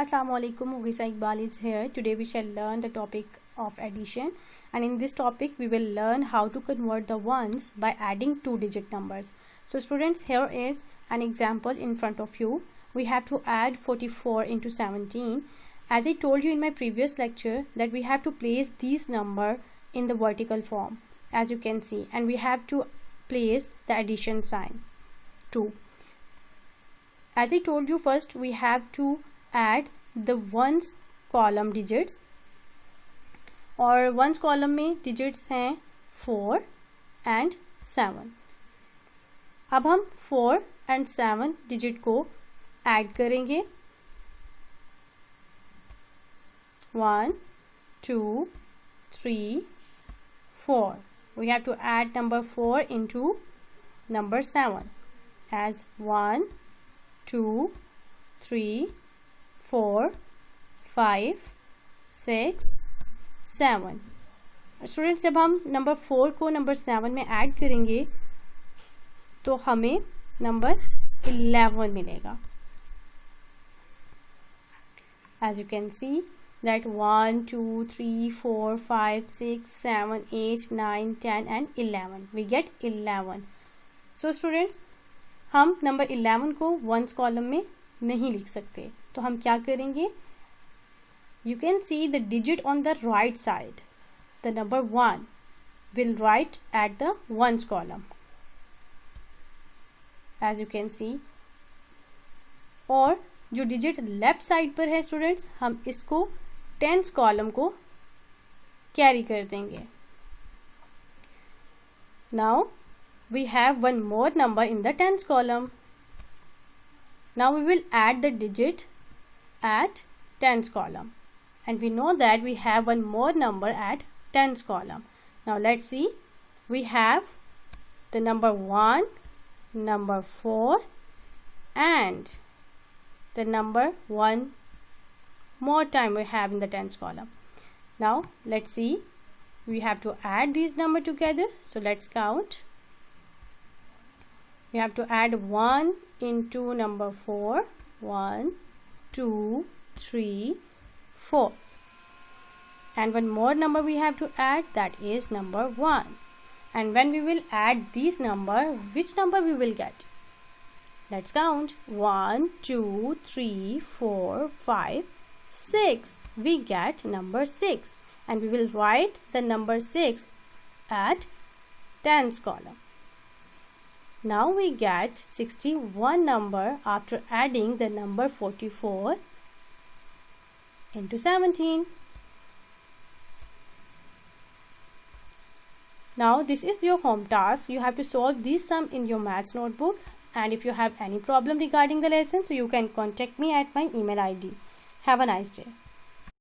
Assalamu alaikum, Mugisa Iqbal is here. Today we shall learn the topic of addition, and in this topic we will learn how to convert the ones by adding two-digit numbers. So students, here is an example in front of you. We have to add 44 into 17. As I told you in my previous lecture that we have to place these number in the vertical form, as you can see, and we have to place the addition sign 2. As I told you, first we have to add the ones column digits, और ones column में digits हैं 4 and 7. अब हम 4 and 7 digit को add करेंगे. 1 2 3 4. We have to add number 4 into number 7 as 1 2 3 4 5 6 7. Students, जब हम number 4 को नंबर 7 में ऐड करेंगे तो हमें नंबर 11 मिलेगा. As you can see that 1 2 3 4 5 6 7 8 9 10 and 11. We get 11. So students, हम नंबर 11 को वंस कॉलम में नहीं लिख सकते, तो हम क्या करेंगे? You can see the digit on the right side. The number 1 will write at the ones column, as you can see. और जो डिजिट लेफ्ट साइड पर है स्टूडेंट्स, हम इसको टेंस कॉलम को कैरी कर देंगे. Now we have one more number in the tens column. Now we will add the digit at tens column, and we know that we have one more number at tens column. Now let's see. We have the number 1, number 4 and the number 1 more time we have in the tens column. Now let's see. We have to add these numbers together. So let's count. We have to add 1 into number 4. 1 2 3 4. And one more number we have to add, that is number 1. And when we will add these number, which number we will get? Let's count. 1 2 3 4 5 6. We get number 6, and we will write the number 6 at tens column. Now we get 61 number after adding the number 44 into 17. Now this is your home task. You have to solve this sum in your maths notebook, and if you have any problem regarding the lesson, so you can contact me at my email ID. Have a nice day.